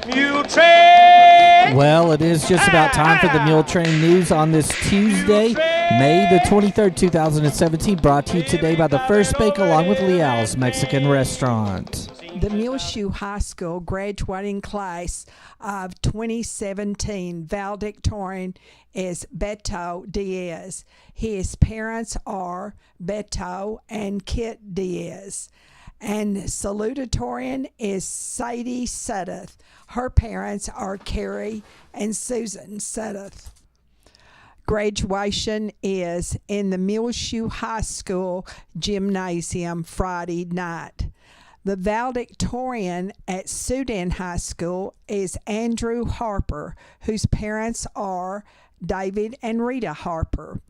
Muletrain! Well, it is just about time for the Muletrain news on this Tuesday, May the 23rd, 2017, brought to you today by the First Bake along with Leal's Mexican Restaurant. The Muleshoe High School graduating class of 2017 valedictorian is Beto Diaz. His parents are Beto and Kit Diaz. And salutatorian is Sadie Suddeth. Her parents are Carrie and Susan Suddeth. Graduation is in the Muleshoe High School gymnasium Friday night. The valedictorian at Sudan High School is Andrew Harper, whose parents are David and Rita Harper.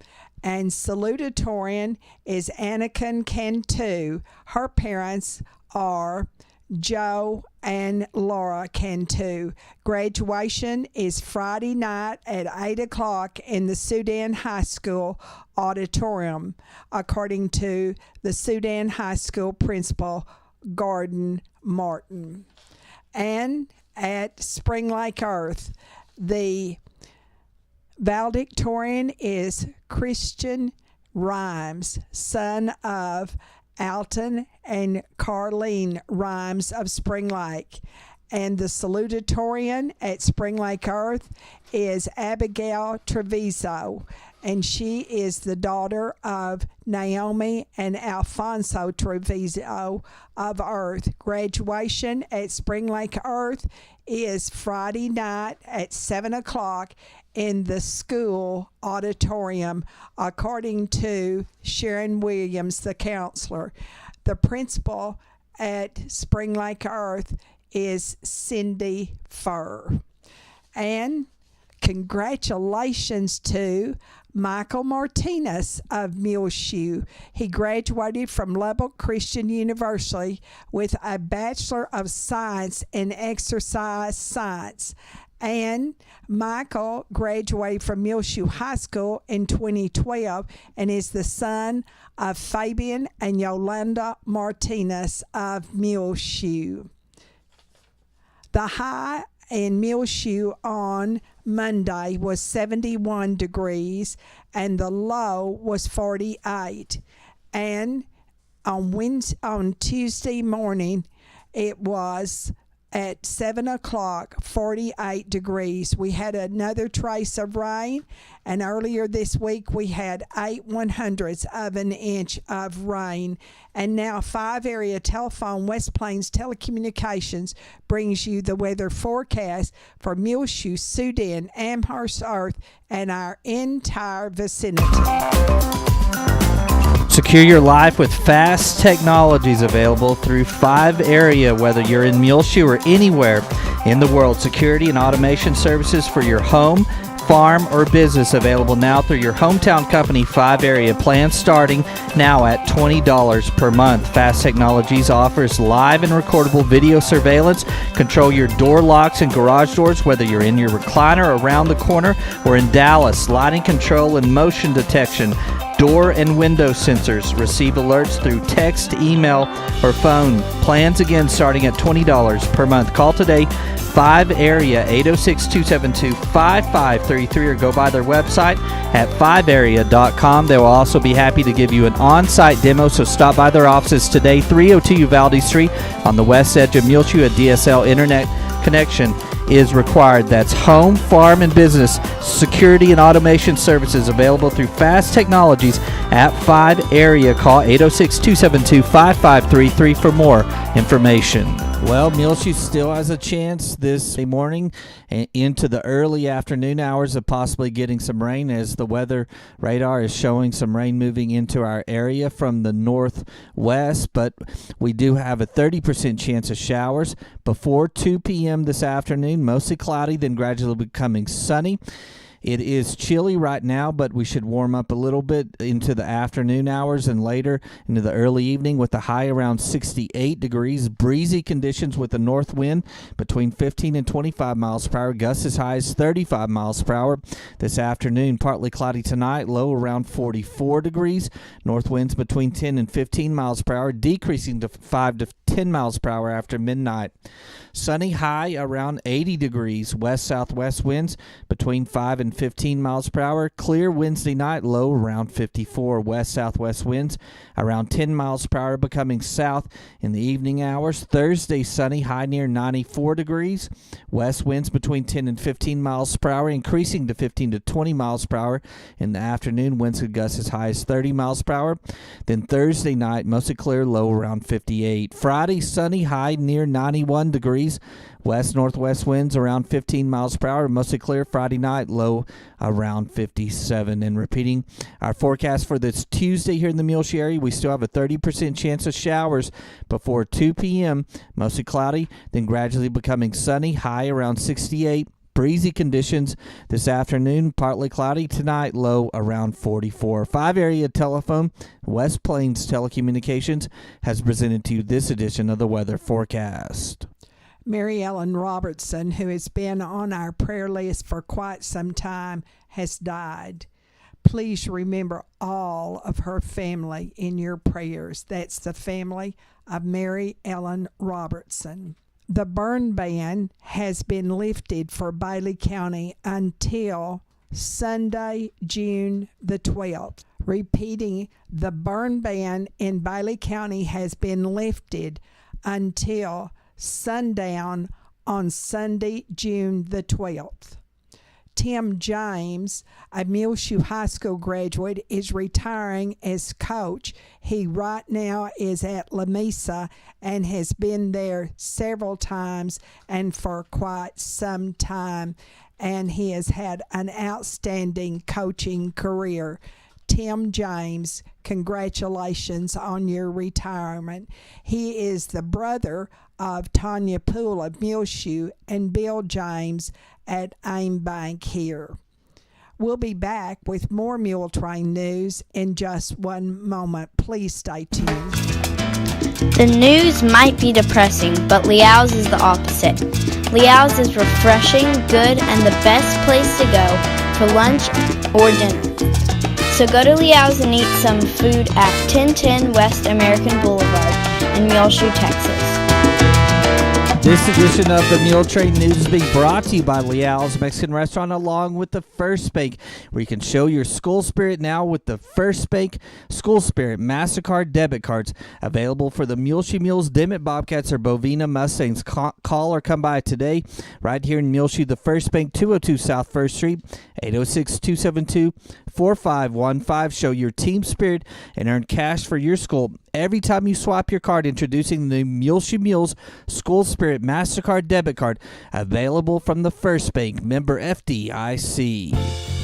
And salutatorian is Anakin Cantu. Her parents are Joe and Laura Cantu. Graduation is Friday night at 8 o'clock in the Sudan High School auditorium, according to the Sudan High School principal, Gordon Martin. And at Spring Lake Earth, the valedictorian is Christian Rhymes, son of Alton and Carlene Rhymes of Spring Lake. And the salutatorian at Spring Lake Earth is Abigail Treviso, and she is the daughter of Naomi and Alfonso Treviso of Earth. Graduation at Spring Lake Earth is Friday night at 7 o'clock in the school auditorium, according to Sharon Williams, the counselor. The principal at Spring Lake Earth is Cindy Furr. And congratulations to Michael Martinez of Muleshoe. He graduated from Lubbock Christian University with a Bachelor of Science in Exercise Science. And Michael graduated from Muleshoe High School in 2012 and is the son of Fabian and Yolanda Martinez of Muleshoe. The high in Muleshoe on Monday was 71 degrees and the low was 48. And on Tuesday morning, it was at 7 o'clock, 48 degrees. We had another trace of rain, and earlier this week we had 8/100ths of an inch of rain. And now 5 Area Telephone West Plains Telecommunications brings you the weather forecast for Muleshoe, Sudan, Amherst, Earth, and our entire vicinity. Secure your life with fast technologies available through 5 Area, whether you're in Muleshoe or anywhere in the world. Security and automation services for your home, farm, or business available now through your hometown company, 5 Area. Plans starting now at $20 per month. Fast Technologies offers live and recordable video surveillance. Control your door locks and garage doors, whether you're in your recliner around the corner or in Dallas. Lighting control and motion detection. Door and window sensors. Receive alerts through text, email, or phone. Plans again starting at $20 per month. Call today, 5 Area, 806-272-5533, or go by their website at 5area.com. They will also be happy to give you an on-site demo, so stop by their offices today, 302 Uvalde Street on the west edge of Muleshoe. A DSL internet connection is required. That's home, farm, and business security and automation services available through Fast Technologies at 5 Area. Call 806-272-5533 for more information. Well, Muleshoe still has a chance this morning and into the early afternoon hours of possibly getting some rain, as the weather radar is showing some rain moving into our area from the northwest. But we do have a 30% chance of showers before 2 p.m. this afternoon. Mostly cloudy, then gradually becoming sunny. It is chilly right now, but we should warm up a little bit into the afternoon hours and later into the early evening with a high around 68 degrees. Breezy conditions with a north wind between 15 and 25 miles per hour. Gusts as high as 35 miles per hour. This afternoon, partly cloudy tonight, low around 44 degrees. North winds between 10 and 15 miles per hour, decreasing to 5 to 10 miles per hour after midnight. Sunny, high around 80 degrees. West-southwest winds between 5 and 15 miles per hour. Clear Wednesday night, low around 54. West-southwest winds around 10 miles per hour, becoming south in the evening hours. Thursday, sunny, high near 94 degrees. West winds between 10 and 15 miles per hour, increasing to 15 to 20 miles per hour in the afternoon. Winds could gust as high as 30 miles per hour. Then Thursday night, mostly clear, low around 58. Friday, sunny, high near 91 degrees. West-northwest winds around 15 miles per hour, mostly clear. Friday night, low around 57. And repeating our forecast for this Tuesday here in the Muleshoe area, we still have a 30% chance of showers before 2 p.m., mostly cloudy, then gradually becoming sunny, high around 68. Breezy conditions this afternoon, partly cloudy. Tonight, low around 44. 5-area telephone, West Plains Telecommunications, has presented to you this edition of the weather forecast. Mary Ellen Robertson, who has been on our prayer list for quite some time, has died. Please remember all of her family in your prayers. That's the family of Mary Ellen Robertson. The burn ban has been lifted for Bailey County until Sunday, June the 12th. Repeating, the burn ban in Bailey County has been lifted until sundown on Sunday, June the 12th. Tim James, a Muleshoe High School graduate, is retiring as coach. He right now is at La Mesa and has been there several times and for quite some time, and he has had an outstanding coaching career. Tim James, congratulations on your retirement. He is the brother of Tanya Poole of Muleshoe and Bill James at Aim Bank here. We'll be back with more Muletrain news in just one moment. Please stay tuned. The news might be depressing, but Liao's is the opposite. Liao's is refreshing, good, and the best place to go for lunch or dinner. So go to Liao's and eat some food at 1010 West American Boulevard in Muleshoe, Texas. This edition of the Muletrain News is being brought to you by Liao's Mexican Restaurant along with the First Bank, where you can show your school spirit now with the First Bank School Spirit MasterCard debit cards available for the Muleshoe Mules, Dimmitt Bobcats, or Bovina Mustangs. Call or come by today right here in Muleshoe. The First Bank, 202 South 1st Street, 806-272-4515. Show your team spirit and earn cash for your school every time you swap your card. Introducing the Muleshoe Mules School Spirit MasterCard debit card, available from the First Bank, member FDIC.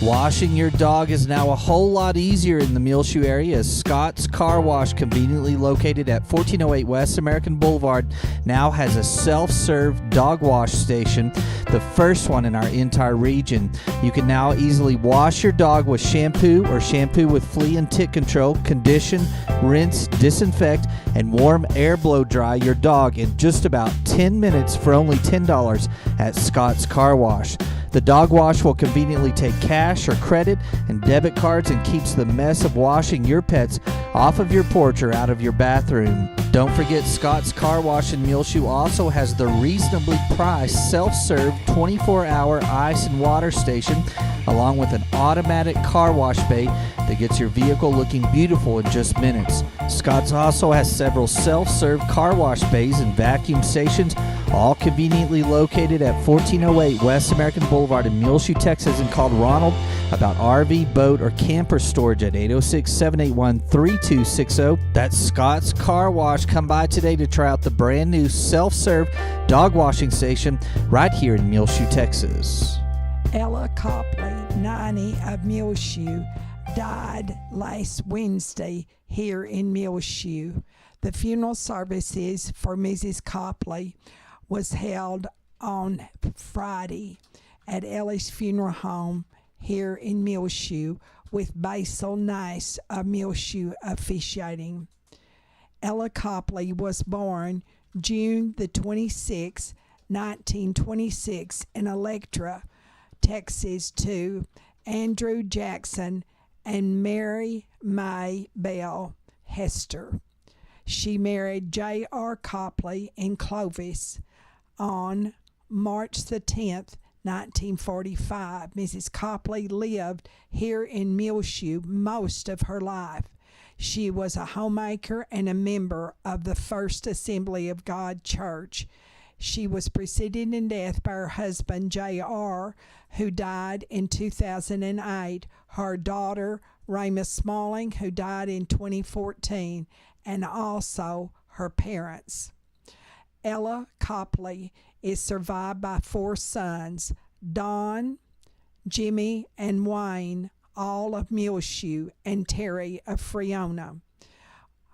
Washing your dog is now a whole lot easier in the Muleshoe area, as Scott's Car Wash, conveniently located at 1408 West American Boulevard, now has a self-serve dog wash station, the first one in our entire region. You can now easily wash your dog with shampoo or shampoo with flea and tick control, condition, rinse, disinfect, and warm air blow dry your dog in just about 10 minutes for only $10 at Scott's Car Wash. The dog wash will conveniently take cash or credit and debit cards and keeps the mess of washing your pets off of your porch or out of your bathroom. Don't forget, Scott's Car Wash in Muleshoe also has the reasonably priced self-serve 24-hour ice and water station, along with an automatic car wash bay that gets your vehicle looking beautiful in just minutes. Scott's also has several self-serve car wash bays and vacuum stations, all conveniently located at 1408 West American Boulevard in Muleshoe, Texas, and called Ronald about RV, boat, or camper storage at 806-781-3260. That's Scott's Car Wash. Come by today to try out the brand new self-serve dog washing station right here in Muleshoe, Texas. Ella Copley, 90, of Muleshoe, died last Wednesday here in Muleshoe. The funeral services for Mrs. Copley was held on Friday at Ella's funeral home here in Muleshoe, with Basil Nice of Muleshoe officiating. Ella Copley was born June the 26th, 1926 in Electra, Texas, to Andrew Jackson and Mary May Bell Hester. She married J.R. Copley in Clovis on March the 10th, 1945. Mrs. Copley lived here in Muleshoe most of her life. She was a homemaker and a member of the First Assembly of God Church. She was preceded in death by her husband, J.R., who died in 2008, her daughter, Ramus Smalling, who died in 2014, and also her parents. Ella Copley is survived by 4 sons, Don, Jimmy, and Wayne, all of Muleshoe, and Terry of Freona.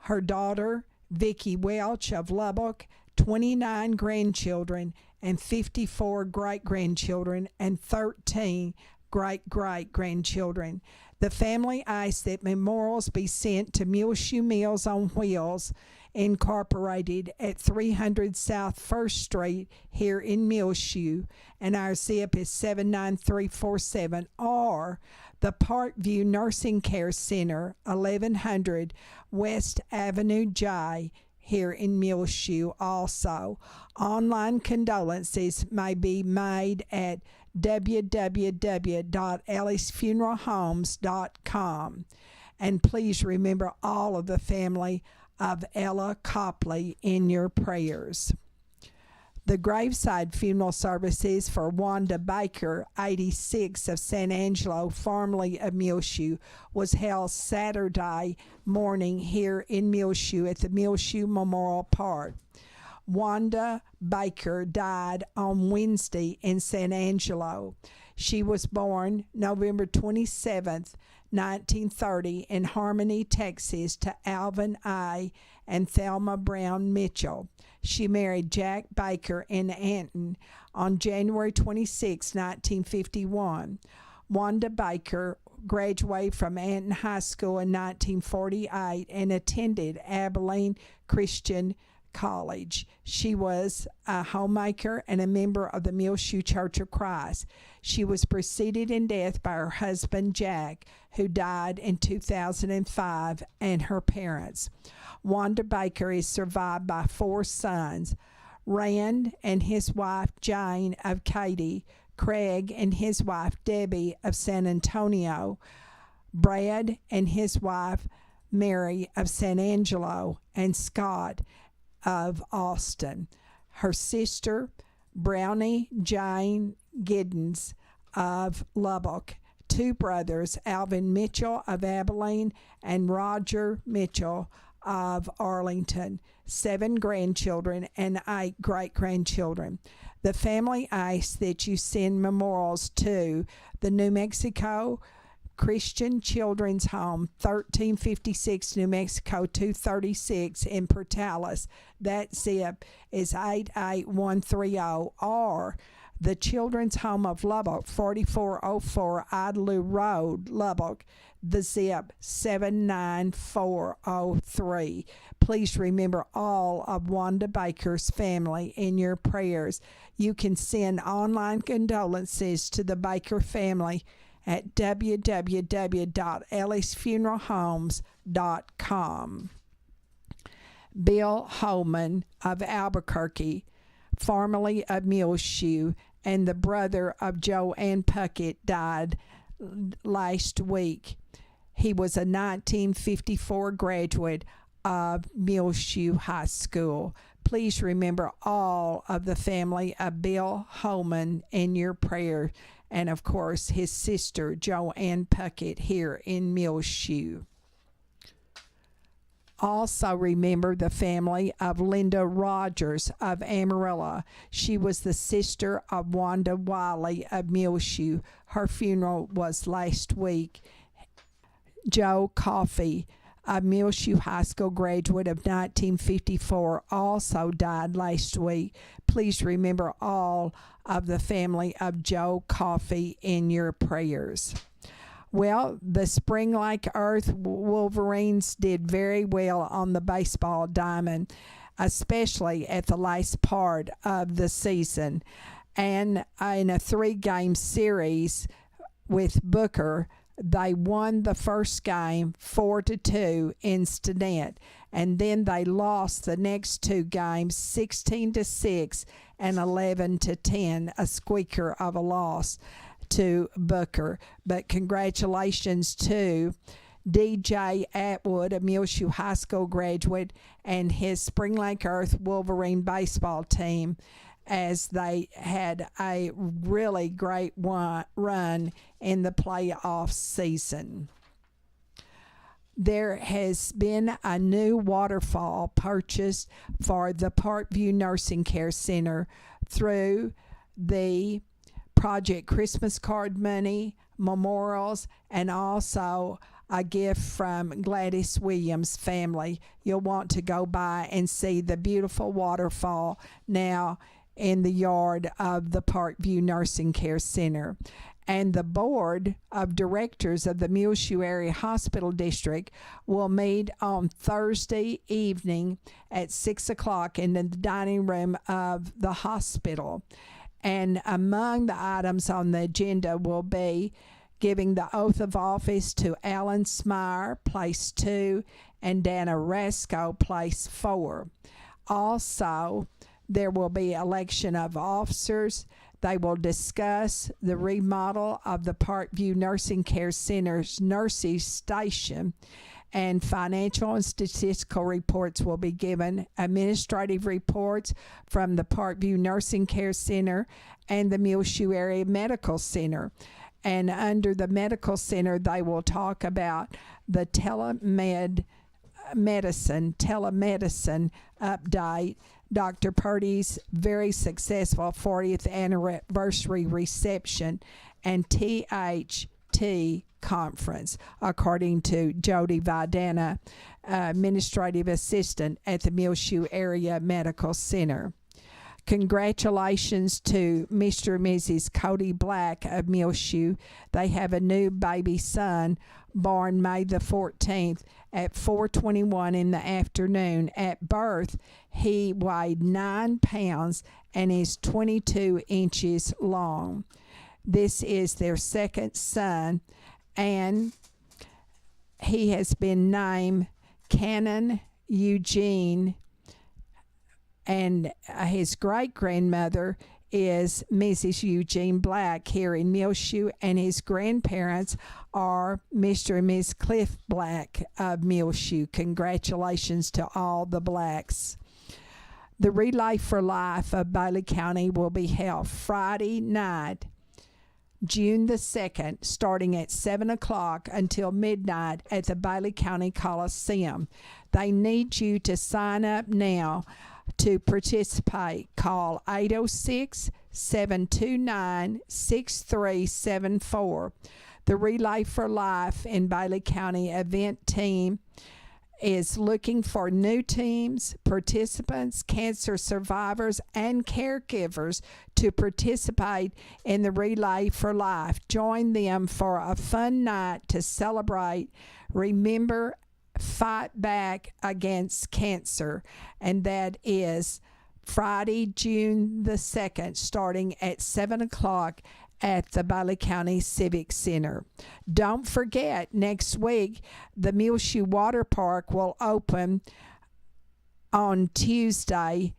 Her daughter, Vicki Welch of Lubbock, 29 grandchildren and 54 great-grandchildren and 13 great-great-grandchildren. The family asked that memorials be sent to Muleshoe Meals on Wheels, Incorporated at 300 South 1st Street here in Muleshoe, and our zip is 79347, or the Parkview Nursing Care Center, 1100 West Avenue J, here in Muleshoe also. Online condolences may be made at www.ellisfuneralhomes.com. And please remember all of the family of Ella Copley in your prayers. The graveside funeral services for Wanda Baker, 86, of San Angelo, formerly of Muleshoe, was held Saturday morning here in Muleshoe at the Muleshoe Memorial Park. Wanda Baker died on Wednesday in San Angelo. She was born November 27th, 1930 in Harmony, Texas, to Alvin A. and Thelma Brown Mitchell. She married Jack Baker in Anton on January 26, 1951. Wanda Baker graduated from Anton High School in 1948 and attended Abilene Christian College. She was a homemaker and a member of the Muleshoe Church of Christ. She was preceded in death by her husband, Jack, who died in 2005, and her parents. Wanda Baker is survived by 4 sons, Rand and his wife, Jane of Katy, Craig and his wife, Debbie of San Antonio, Brad and his wife, Mary of San Angelo, and Scott of Austin. Her sister, Brownie Jane Giddens of Lubbock. 2 brothers, Alvin Mitchell of Abilene and Roger Mitchell of Arlington. 7 grandchildren and 8 great-grandchildren. The family asks that you send memorials to the New Mexico Christian Children's Home, 1356 New Mexico 236 in Portales. That zip is 88130, or the Children's Home of Lubbock, 4404 Idlew Road, Lubbock. The zip 79403. Please remember all of Wanda Baker's family in your prayers. You can send online condolences to the Baker family at www.ellisfuneralhomes.com. Bill Holman of Albuquerque, formerly of Muleshoe, and the brother of Joanne Puckett, died last week. He was a 1954 graduate of Muleshoe High School. Please remember all of the family of Bill Holman in your prayer, and of course his sister Joanne Puckett here in Muleshoe. Also remember the family of Linda Rogers of Amarillo. She was the sister of Wanda Wiley of Muleshoe. Her funeral was last week. Joe Coffey a Muleshoe High School graduate of 1954, also died last week. Please remember all of the family of Joe Coffey in your prayers. Well, the Spring Lake Earth Wolverines did very well on the baseball diamond, especially at the last part of the season. And in a 3-game series with Booker, they won the first game 4-2 in Stinnett, and then they lost the next 2 games 16-6 and 11-10, a squeaker of a loss to Booker. But congratulations to DJ Atwood, a Muleshoe High School graduate, and his Spring Lake Earth Wolverine baseball team, as they had a really great run in the playoff season. There has been a new waterfall purchased for the Parkview Nursing Care Center through the Project Christmas Card money, memorials, and also a gift from Gladys Williams' family. You'll want to go by and see the beautiful waterfall now in the yard of the Parkview Nursing Care Center. And the board of directors of the Muleshoe Area Hospital District will meet on Thursday evening at 6 o'clock in the dining room of the hospital. And among the items on the agenda will be giving the oath of office to Alan Smyer, place 2, and Dana Rasco, place 4. Also, there will be election of officers. They will discuss the remodel of the Parkview Nursing Care Center's nursing station, and financial and statistical reports will be given, administrative reports from the Parkview Nursing Care Center and the Muleshoe Area Medical Center. And under the medical center, they will talk about the telemedicine update, Dr. Purdy's very successful 40th anniversary reception, and THT conference, according to Jody Vidana, administrative assistant at the Muleshoe Area Medical Center. Congratulations to Mr. and Mrs. Cody Black of Muleshoe. They have a new baby son born May the 14th at 4:21 in the afternoon. At birth, he weighed 9 pounds and is 22 inches long. This is their second son, and he has been named Canon Eugene, and his great-grandmother is Mrs. Eugene Black here in Muleshoe, and his grandparents are Mr. and Miss Cliff Black of Muleshoe. Congratulations to all the Blacks. The Relay for Life of Bailey County will be held Friday night, June the 2nd, starting at 7 o'clock until midnight at the Bailey County Coliseum. They need you to sign up now to participate. Call 806-729-6374. The Relay for Life in Bailey County event team is looking for new teams, participants, cancer survivors, and caregivers to participate in the Relay for Life. Join them for a fun night to celebrate, remember, fight back against cancer, and that is Friday, June the 2nd, starting at 7 o'clock at the Bailey County Civic Center. Don't forget, next week, the Muleshoe Water Park will open on Tuesday,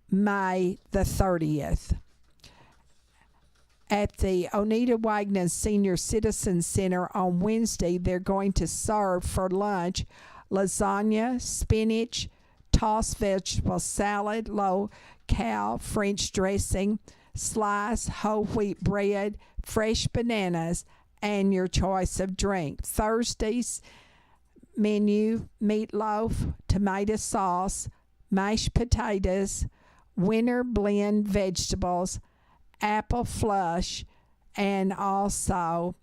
May the 30th. At the Oneida Wagner Senior Citizen Center on Wednesday, they're going to serve for lunch lasagna, spinach, tossed vegetable salad, low-cal French dressing, sliced whole wheat bread, fresh bananas, and your choice of drink. Thursday's menu: meatloaf, tomato sauce, mashed potatoes, winter blend vegetables, apple flush, and also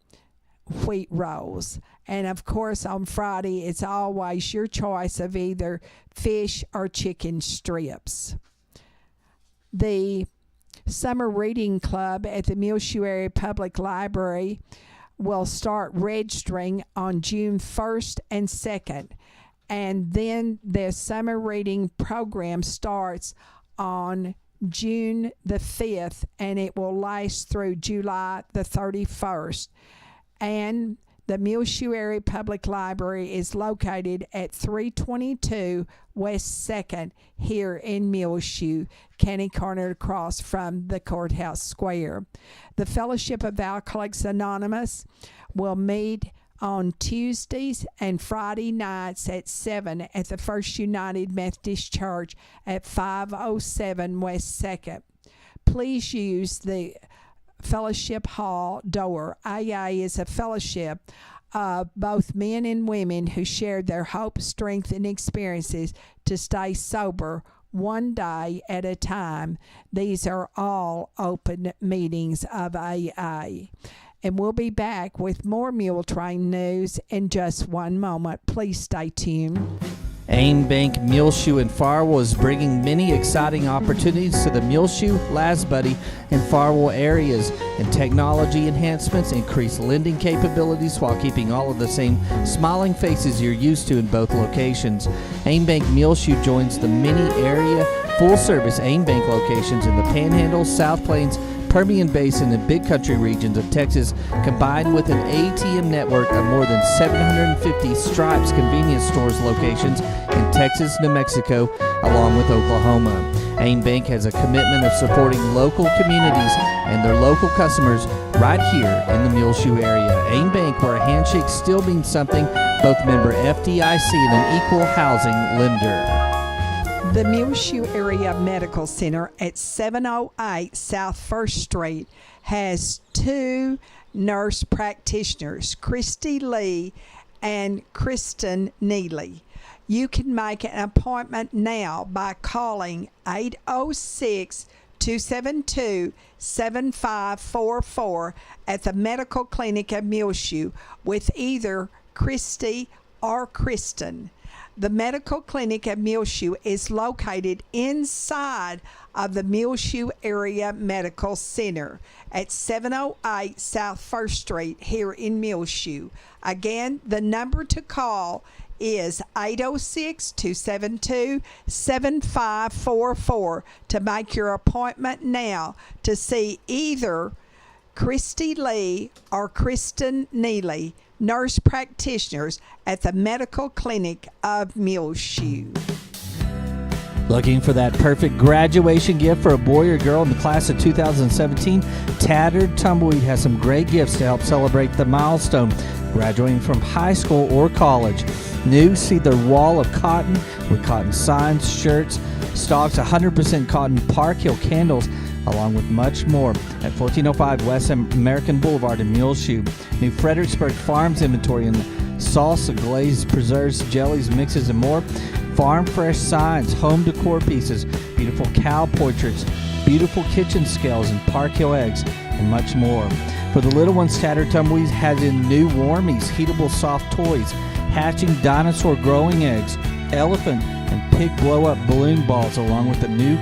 wheat rolls. And of course, on Friday, it's always your choice of either fish or chicken strips. The Summer Reading Club at the Muleshoe Area Public Library will start registering on June 1st and 2nd. And then the summer reading program starts on June the 5th, and it will last through July the 31st. And the Muleshoe Area Public Library is located at 322 West 2nd here in Muleshoe, County Corner across from the Courthouse Square. The Fellowship of Alcoholics Anonymous will meet on Tuesdays and Friday nights at 7 at the First United Methodist Church at 507 West 2nd. Please use the Fellowship Hall door. AA is a fellowship of both men and women who shared their hope, strength, and experiences to stay sober one day at a time. These are all open meetings of AA. And we'll be back with more Muletrain news in just one moment. Please stay tuned. AIM Bank Muleshoe and Farwell is bringing many exciting opportunities to the Muleshoe, Lasbuddy, and Farwell areas, and technology enhancements increase lending capabilities while keeping all of the same smiling faces you're used to in both locations. AIM Bank Muleshoe joins the many area full-service AIM Bank locations in the Panhandle, South Plains, Permian Basin, and Big Country regions of Texas, combined with an ATM network of more than 750 Stripes convenience stores locations in Texas, New Mexico, along with Oklahoma. AIM Bank has a commitment of supporting local communities and their local customers right here in the Muleshoe area. AIM Bank, where a handshake still means something, both member FDIC and an equal housing lender. The Muleshoe Area Medical Center at 708 South 1st Street has two nurse practitioners, Christy Lee and Kristen Neely. You can make an appointment now by calling 806-272-7544 at the Medical Clinic of Muleshoe with either Christy or Kristen. The Medical Clinic of Muleshoe is located inside of the Muleshoe Area Medical Center at 708 South 1st Street here in Muleshoe. Again, the number to call is 806-272-7544 to make your appointment now to see either Christy Lee or Kristen Neely, nurse practitioners at the Medical Clinic of Muleshoe. Looking for that perfect graduation gift for a boy or girl in the class of 2017? Tattered Tumbleweed has some great gifts to help celebrate the milestone, graduating from high school or college. New, see their wall of cotton with cotton signs, shirts, stocks, 100% cotton Park Hill candles, along with much more at 1405 West American Boulevard in Muleshoe. New Fredericksburg Farms inventory in salsa, glazed preserves, jellies, mixes, and more. Farm fresh signs, home decor pieces, beautiful cow portraits, beautiful kitchen scales, and Park Hill eggs, and much more. For the little ones, Tattered Tumbleweeds has in new warmies, heatable soft toys, hatching dinosaur growing eggs, elephant and pig blow-up balloon balls, along with a new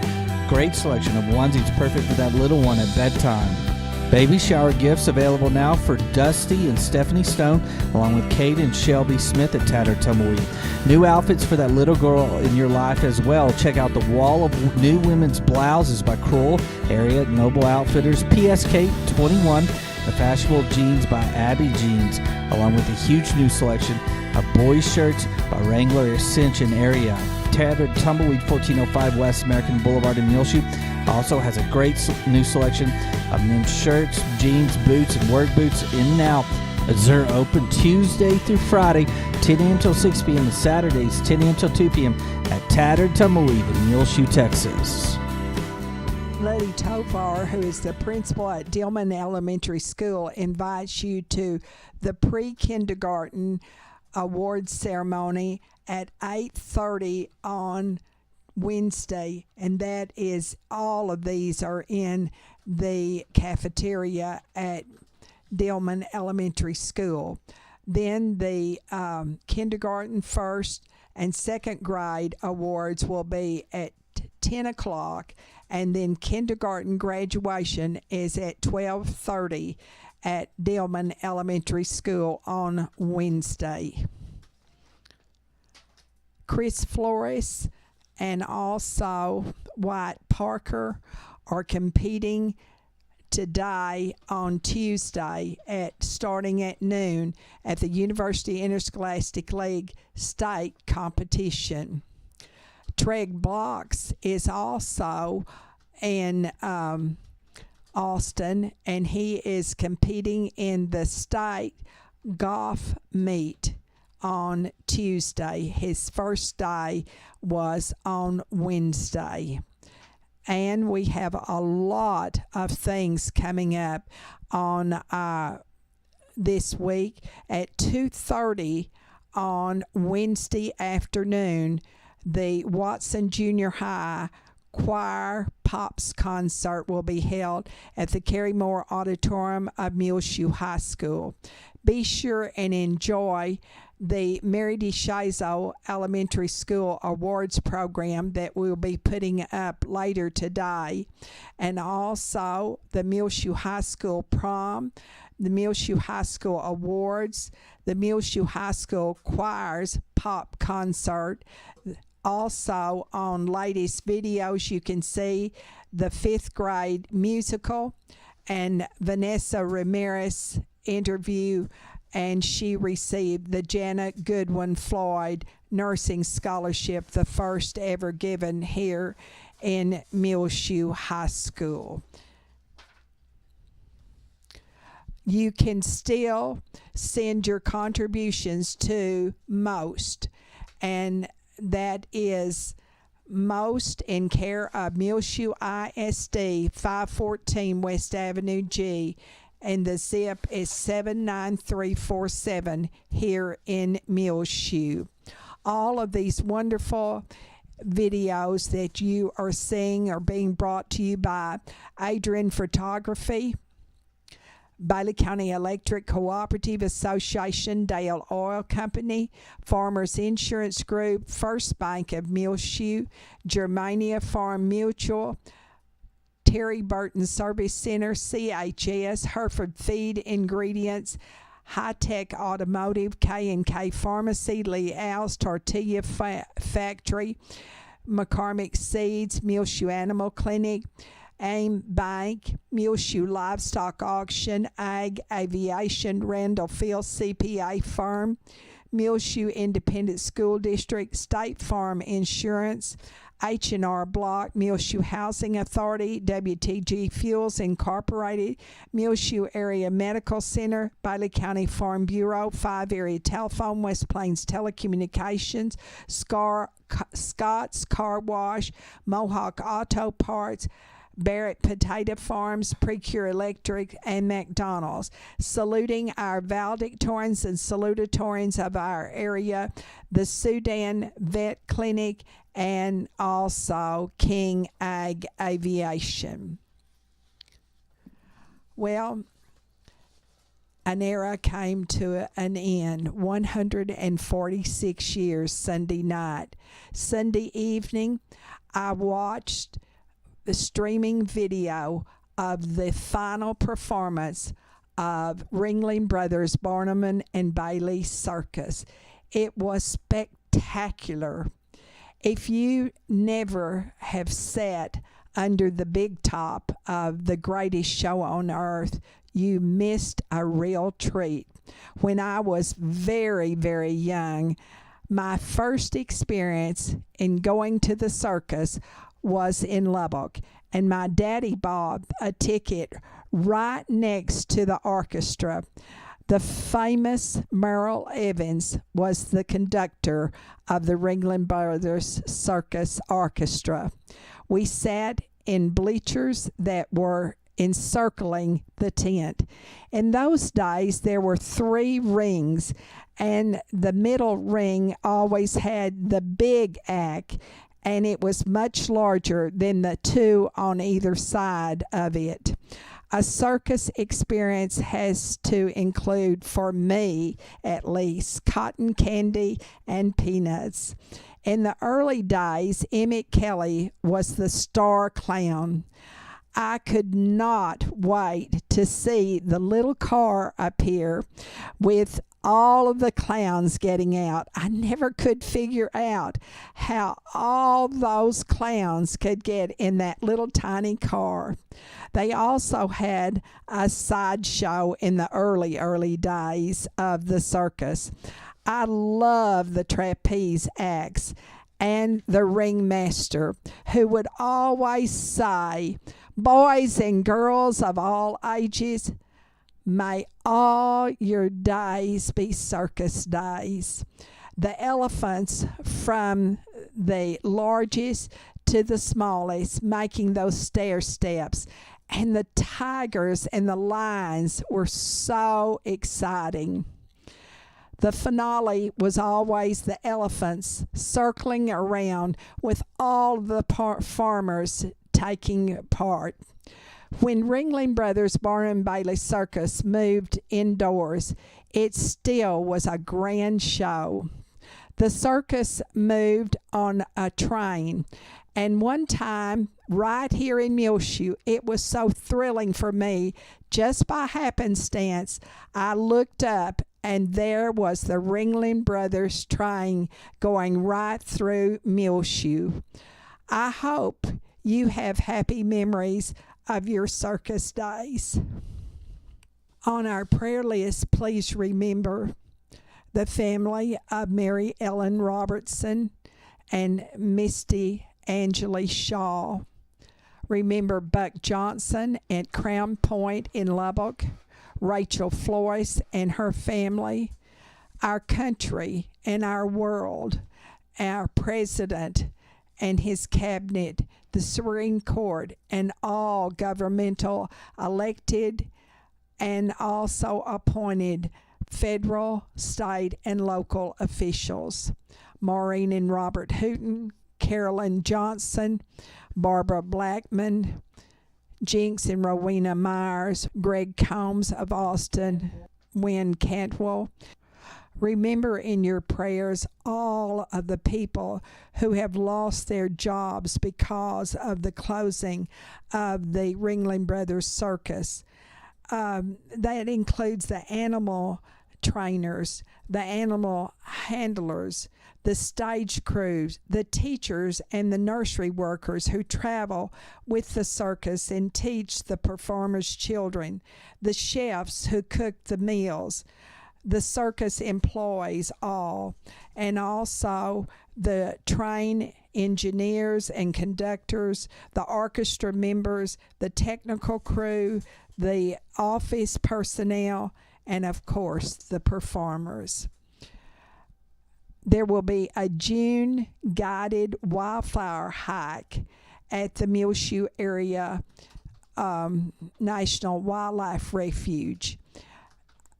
great selection of onesies perfect for that little one at bedtime. Baby shower gifts available now for Dusty and Stephanie Stone, along with Kate and Shelby Smith at Tattered Tumbleweed. New outfits for that little girl in your life as well. Check out the wall of new women's blouses by Kroll, Area Noble Outfitters, PSK 21, the fashionable jeans by Abby Jeans, along with a huge new selection of boys' shirts by Wrangler Ascension Area. Tattered Tumbleweed, 1405 West American Boulevard in Muleshoe, also has a great new selection of men's shirts, jeans, boots, and work boots in and out. They're open Tuesday through Friday, 10 a.m. till 6 p.m. and Saturdays, 10 a.m. till 2 p.m. at Tattered Tumbleweed in Muleshoe, Texas. Letty Tovar, who is the principal at Dillman Elementary School, invites you to the pre-kindergarten awards ceremony at 8:30 on Wednesday, and that is all of these are in the cafeteria at Dillman Elementary School. Then the kindergarten, first, and second grade awards will be at 10 o'clock, and then kindergarten graduation is at 12:30 at Dillman Elementary School on Wednesday. Chris Flores and also White Parker are competing today on Tuesday starting at noon at the University Interscholastic League state competition. Treg Blocks is also in Austin, and he is competing in the state golf meet on Tuesday. His first day was on Wednesday. And we have a lot of things coming up on this week at 2:30 on Wednesday afternoon. The Watson Junior High Choir Pops concert will be held at the Carrie Moore Auditorium of Muleshoe High School. Be sure and enjoy the Mary DeShazo Elementary School Awards program that we'll be putting up later today, and also the Muleshoe High School Prom, the Muleshoe High School Awards, the Muleshoe High School Choirs Pop Concert. Also on latest videos you can see the 5th grade musical and Vanessa Ramirez interview, and she received the Janet Goodwin Floyd Nursing Scholarship, the first ever given here in Muleshoe High School. You can still send your contributions to MOST, and that is MOST in care of Muleshoe ISD, 514 West Avenue G, and the zip is 79347 here in Muleshoe. All of these wonderful videos that you are seeing are being brought to you by Adrian Photography, Bailey County Electric Cooperative Association, Dale Oil Company, Farmers Insurance Group, First Bank of Muleshoe, Germania Farm Mutual, Terry Burton Service Center, CHS, Hereford Feed Ingredients, High Tech Automotive, K&K Pharmacy, Lee Al's Tortilla Factory, McCormick Seeds, Muleshoe Animal Clinic, AIM Bank, Muleshoe Livestock Auction, Ag Aviation, Randall Field CPA Firm, Muleshoe Independent School District, State Farm Insurance, H&R Block, Muleshoe Housing Authority, WTG Fuels Incorporated, Muleshoe Area Medical Center, Bailey County Farm Bureau, 5 Area Telephone, West Plains Telecommunications, Scott's Car Wash, Mohawk Auto Parts, Barrett Potato Farms, Precure Electric, and McDonald's. Saluting our valedictorians and salutatorians of our area, the Sudan Vet Clinic, and also King Ag Aviation. Well, an era came to an end, 146 years Sunday night. Sunday evening, I watched the streaming video of the final performance of Ringling Brothers Barnum and Bailey Circus. It was spectacular. If you never have sat under the big top of the greatest show on earth, you missed a real treat. When I was very, very young, my first experience in going to the circus was in Lubbock, and my daddy bought a ticket right next to the orchestra. The famous Merrill Evans was the conductor of the Ringling Brothers Circus Orchestra. We sat in bleachers that were encircling the tent. In those days, there were 3 rings, and the middle ring always had the big act, and it was much larger than the 2 on either side of it. A circus experience has to include, for me at least, cotton candy and peanuts. In the early days, Emmett Kelly was the star clown. I could not wait to see the little car appear with all of the clowns getting out. I never could figure out how all those clowns could get in that little tiny car. They also had a sideshow in the early days of the circus. I love the trapeze acts and the ringmaster, who would always say, "Boys and girls of all ages, may all your days be circus days." The elephants, from the largest to the smallest, making those stair steps, and the tigers and the lions were so exciting. The finale was always the elephants circling around with all the farmers taking part. When Ringling Brothers Barnum and Bailey Circus moved indoors, it still was a grand show. The circus moved on a train, and one time right here in Muleshoe, it was so thrilling for me. Just by happenstance, I looked up, and there was the Ringling Brothers train going right through Muleshoe. I hope you have happy memories of your circus days. On our prayer list, please remember the family of Mary Ellen Robertson and Misty Angeli Shaw. Remember Buck Johnson at Crown Point in Lubbock, Rachel Flores and her family, our country and our world, our president and his cabinet, the Supreme Court, and all governmental elected and also appointed federal, state, and local officials. Maureen and Robert Hooten, Carolyn Johnson, Barbara Blackman, Jinx and Rowena Myers, Greg Combs of Austin, Wynn Cantwell. Remember in your prayers all of the people who have lost their jobs because of the closing of the Ringling Brothers Circus. That includes the animal trainers, the animal handlers, the stage crews, the teachers, and the nursery workers who travel with the circus and teach the performers' children, the chefs who cook the meals, the circus employees all, and also the train engineers and conductors, the orchestra members, the technical crew, the office personnel, and of course the performers. There will be a June guided wildflower hike at the Muleshoe Area National Wildlife Refuge.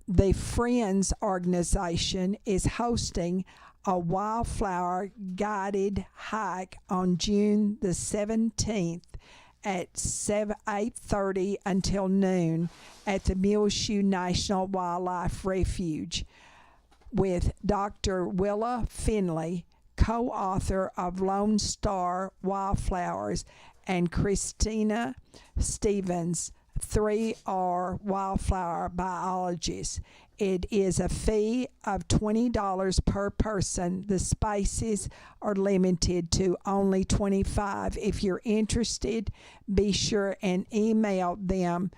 The Friends organization is hosting a wildflower guided hike on June the 17th at 8:30 until noon at the Muleshoe National Wildlife Refuge with Dr. Willa Finley, co-author of Lone Star Wildflowers, and Christina Stevens, 3R wildflower biologist. It is a fee of $20 per person. The spaces are limited to only 25. If you're interested, be sure and email them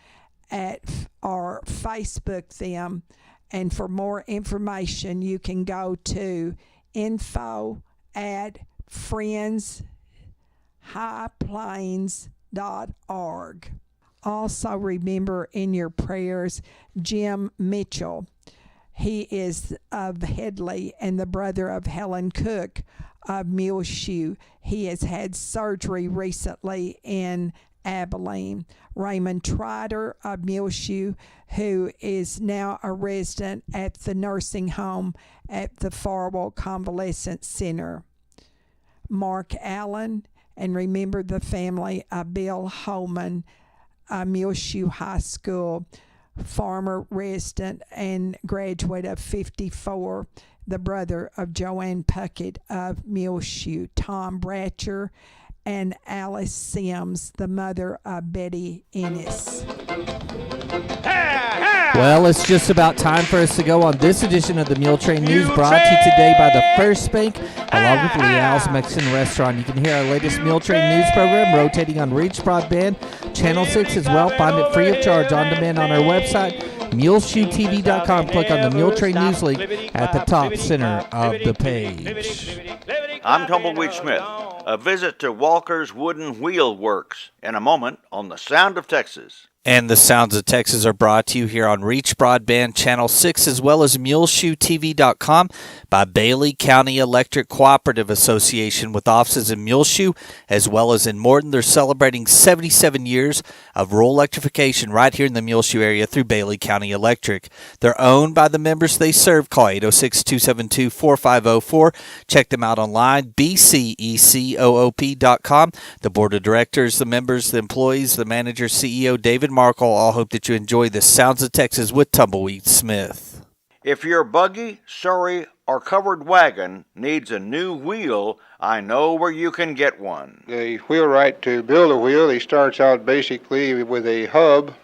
or Facebook them. And for more information, you can go to info@friendshighplains.org. Also remember in your prayers Jim Mitchell. He is of Headley and the brother of Helen Cook of Muleshoe. He has had surgery recently in Abilene. Raymond Trotter of Muleshoe, who is now a resident at the nursing home at the Farwell Convalescent Center. Mark Allen, and remember the family of Bill Holman, Muleshoe High School former resident and graduate of 54, the brother of Joanne Puckett of Muleshoe, Tom Bratcher, and Alice Sims, the mother of Betty Ennis. Well, it's just about time for us to go on this edition of the Muletrain News, brought to you today by the First Bank, along with Leal's Mexican Restaurant. You can hear our latest Muletrain News program rotating on Reach Broadband, Channel 6 as well. Find it free of charge on demand on our website, muleshoetv.com. Click on the Muletrain News link at the top center of the page. I'm Tumbleweed Smith. A visit to Walker's Wooden Wheel Works in a moment on the Sound of Texas. And the Sounds of Texas are brought to you here on Reach Broadband Channel 6 as well as MuleshoeTV.com by Bailey County Electric Cooperative Association with offices in Muleshoe as well as in Morton. They're celebrating 77 years of rural electrification right here in the Muleshoe area through Bailey County Electric. They're owned by the members they serve. Call 806-272-4504. Check them out online, bcecoop.com. The board of directors, the members, the employees, the manager, CEO, David Markle, all hope that you enjoy the Sounds of Texas with Tumbleweed Smith. If your buggy, surrey, or covered wagon needs a new wheel, I know where you can get one. The wheelwright, to build a wheel, he starts out basically with a hub.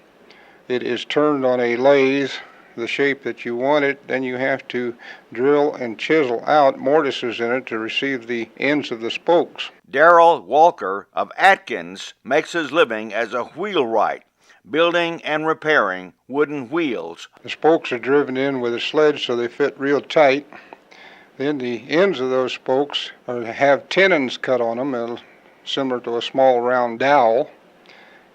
It is turned on a lathe, the shape that you want it. Then you have to drill and chisel out mortises in it to receive the ends of the spokes. Darrell Walker of Atkins makes his living as a wheelwright, building and repairing wooden wheels. The spokes are driven in with a sledge so they fit real tight. Then the ends of those spokes have tenons cut on them, similar to a small round dowel.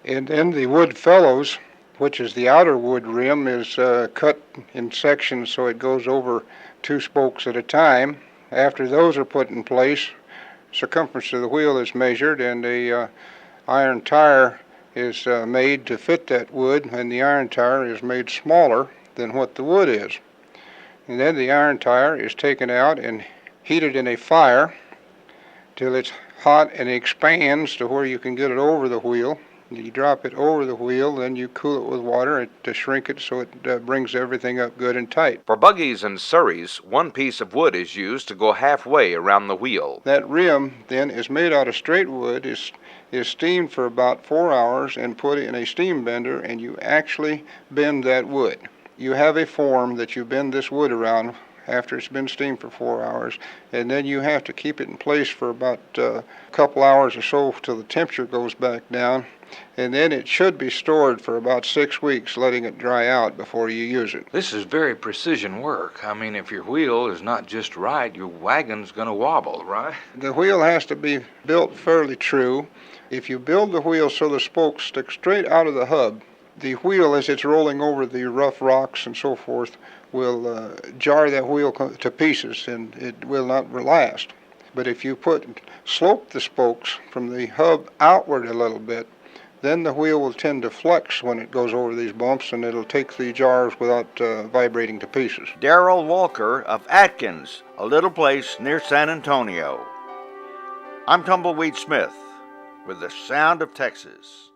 And then the wood felloes, which is the outer wood rim, is cut in sections so it goes over two spokes at a time. After those are put in place, circumference of the wheel is measured and a iron tire is made to fit that wood, and the iron tire is made smaller than what the wood is. And then the iron tire is taken out and heated in a fire till it's hot and expands to where you can get it over the wheel. You drop it over the wheel, then you cool it with water to shrink it so it brings everything up good and tight. For buggies and surreys, one piece of wood is used to go halfway around the wheel. That rim then is made out of straight wood, is steamed for about 4 hours and put in a steam bender, and you actually bend that wood. You have a form that you bend this wood around after it's been steamed for 4 hours, and then you have to keep it in place for about a couple hours or so till the temperature goes back down, and then it should be stored for about 6 weeks, letting it dry out before you use it. This is very precision work. I mean, if your wheel is not just right, your wagon's going to wobble, right? The wheel has to be built fairly true. If you build the wheel so the spokes stick straight out of the hub, the wheel, as it's rolling over the rough rocks and so forth, will jar that wheel to pieces, and it will not last. But if you slope the spokes from the hub outward a little bit, then the wheel will tend to flex when it goes over these bumps, and it'll take the jars without vibrating to pieces. Darrell Walker of Atkins, a little place near San Antonio. I'm Tumbleweed Smith with the Sound of Texas.